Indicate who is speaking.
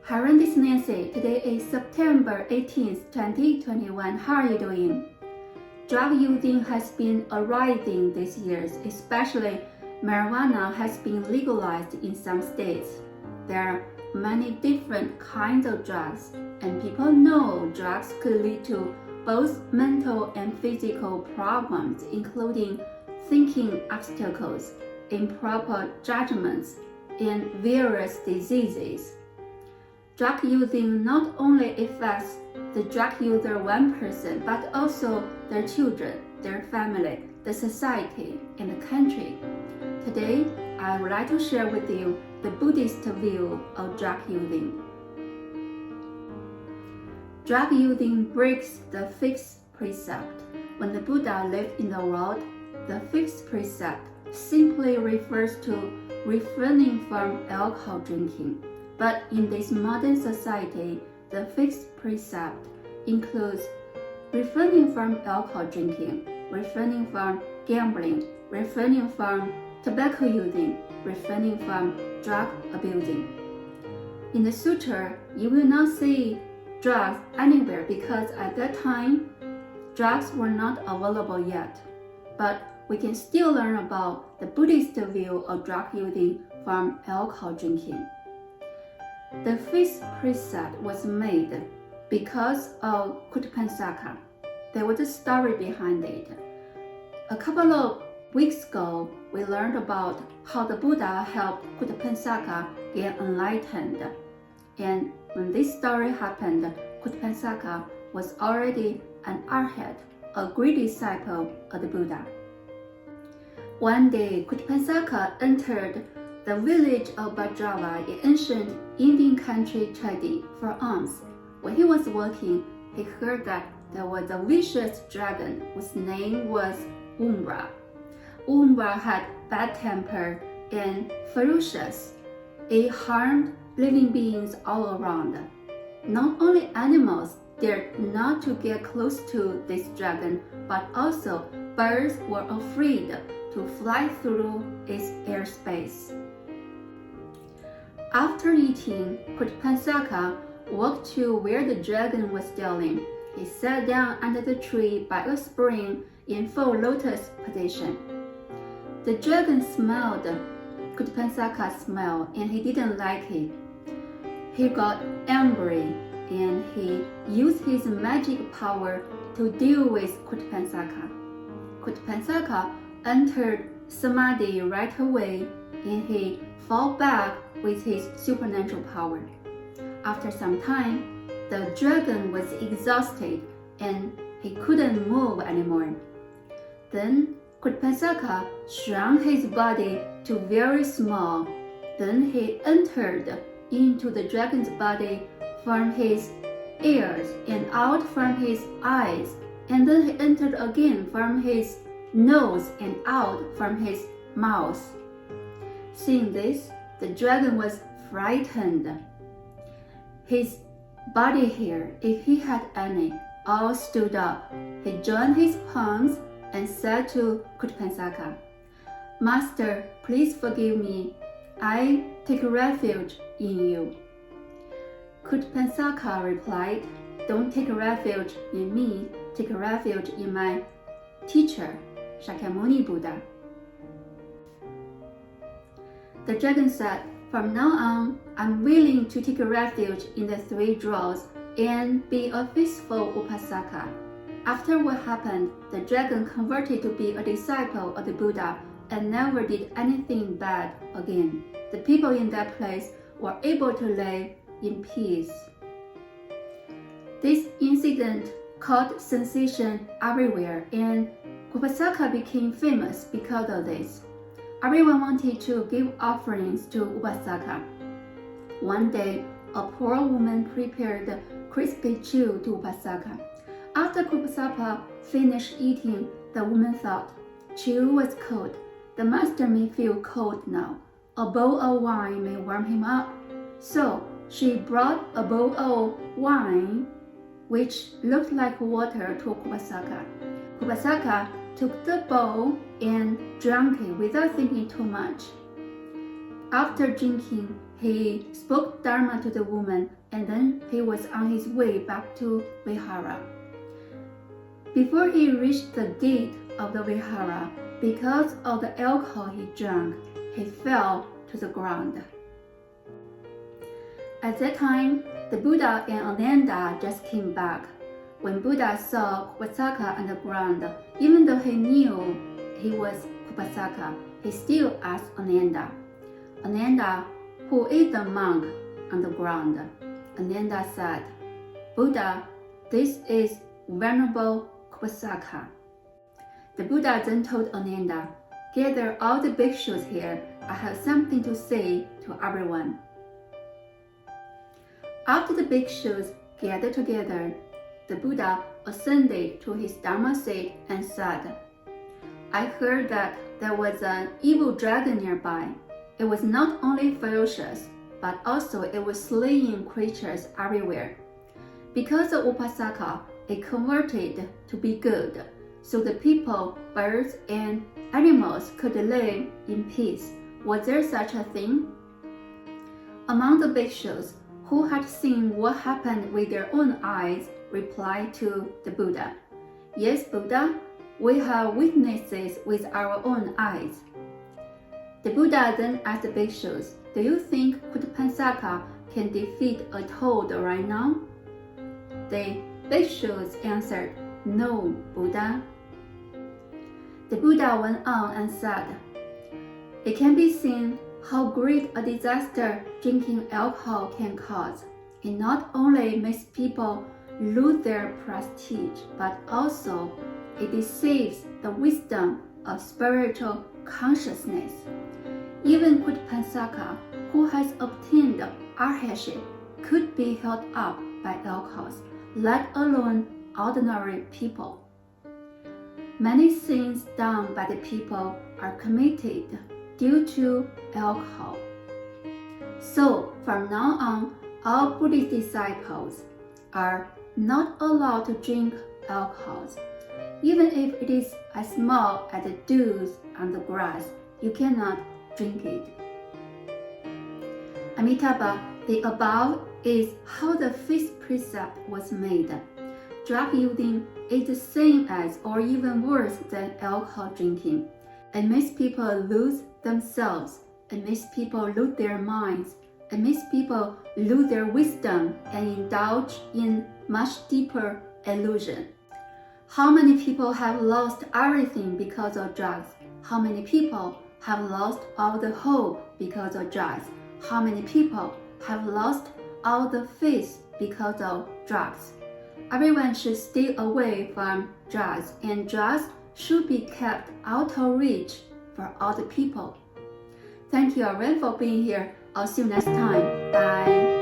Speaker 1: This Nancy. Today is September 18th, 2021. How are you doing? Drug using has been rising these years, especially marijuana has been legalized in some states. There are many different kinds of drugs, and people know drugs could lead to both mental and physical problems, including thinking obstacles, improper judgments, and various diseases. Drug using not only affects the drug user one person, but also their children, their family, the society, and the country. Today, I would like to share with you the Buddhist view of drug using. Drug using breaks the fifth precept. When the Buddha lived in the world, the fifth precept simply refers to refraining from alcohol drinking. But in this modern society, the fifth precept includes refraining from alcohol drinking, refraining from gambling, refraining from tobacco using, refraining from drug abusing. In the sutra, you will not see drugs anywhere because at that time, drugs were not available yet. But we can still learn about the Buddhist view of drug using from alcohol drinking. The fifth precept was made because of Kuvasaka. There was a story behind it. A couple of weeks ago, we learned about how the Buddha helped Kuvasaka get enlightened. And when this story happened, Kuvasaka was already an arhat, a great disciple of the Buddha. One day, Kuvasaka entered the village of Bajrava in ancient Indian country Chadi for alms. When he was walking, he heard that there was a vicious dragon whose name was Umbra. Umbra had bad temper and ferocious. It harmed living beings all around. Not only animals dared not to get close to this dragon, but also birds were afraid to fly through its airspace. After eating, Kuvasaka walked to where the dragon was dwelling. He sat down under the tree by a spring in full lotus position. The dragon smelled Kuvasaka's smell and he didn't like it. He got angry and he used his magic power to deal with Kuvasaka. Kuvasaka entered Samadhi right away and he fell back with his supernatural power. After some time, the dragon was exhausted and he couldn't move anymore. Then Kuvasaka shrunk his body to very small. Then he entered into the dragon's body from his ears and out from his eyes, and then he entered again from his nose and out from his mouth. Seeing this, the dragon was frightened. His body hair, if he had any, all stood up. He joined his palms and said to Kuvasaka, "Master, please forgive me. I take refuge in you." Kuvasaka replied, "Don't take refuge in me, take refuge in my teacher, Shakyamuni Buddha." The dragon said, "From now on, I'm willing to take refuge in the three drawers and be a faithful upasaka." After what happened, the dragon converted to be a disciple of the Buddha and never did anything bad again. The people in that place were able to live in peace. This incident caused sensation everywhere, and Kuvasaka became famous because of this. Everyone wanted to give offerings to Upasaka. One day, a poor woman prepared crispy chew to Upasaka. After Kuvasaka finished eating, the woman thought, "Chew was cold. The master may feel cold now. A bowl of wine may warm him up." So she brought a bowl of wine, which looked like water, to Kuvasaka. Kuvasaka took the bowl and drank it without thinking too much. After drinking, he spoke Dharma to the woman, and then he was on his way back to Vihara. Before he reached the gate of the Vihara, because of the alcohol he drank, he fell to the ground. At that time, the Buddha and Ananda just came back. When Buddha saw Kuvasaka on the ground, even though he knew he was Kuvasaka, he still asked Ananda, "Ananda, who is the monk on the ground?" Ananda said, "Buddha, this is Venerable Kuvasaka." The Buddha then told Ananda, "Gather all the bhikshus here. I have something to say to everyone." After the bhikshus gathered together, the Buddha ascended to his Dharma seat and said, "I heard that there was an evil dragon nearby. It was not only ferocious, but also it was slaying creatures everywhere. Because of Upasaka, it converted to be good, so the people, birds, and animals could live in peace. Was there such a thing?" Among the bhikshus who had seen what happened with their own eyes replied to the Buddha, "Yes, Buddha, we have witnessed this with our own eyes." The Buddha then asked the bhikshus, "Do you think Kutapasaka can defeat a toad right now?" The bhikshus answered, "No, Buddha." The Buddha went on and said, "It can be seen how great a disaster drinking alcohol can cause. It not only makes people lose their prestige, but also it deceives the wisdom of spiritual consciousness. Even Kutapasaka, who has obtained arhatship, could be held up by alcohols, let alone ordinary people. Many sins done by the people are committed due to alcohol. So, from now on, all Buddhist disciples are not allowed to drink alcohols. Even if it is as small as the dews on the grass, you cannot drink it." Amitabha, the above is how the fifth precept was made. Drug using is the same as or even worse than alcohol drinking. It makes people lose themselves. It makes people lose their minds. It makes people lose their wisdom and indulge in much deeper illusion. How many people have lost everything because of drugs? How many people have lost all the hope because of drugs? How many people have lost all the faith because of drugs? Everyone should stay away from drugs, and drugs should be kept out of reach for all the people. Thank you everyone for being here. I'll see you next time. Bye.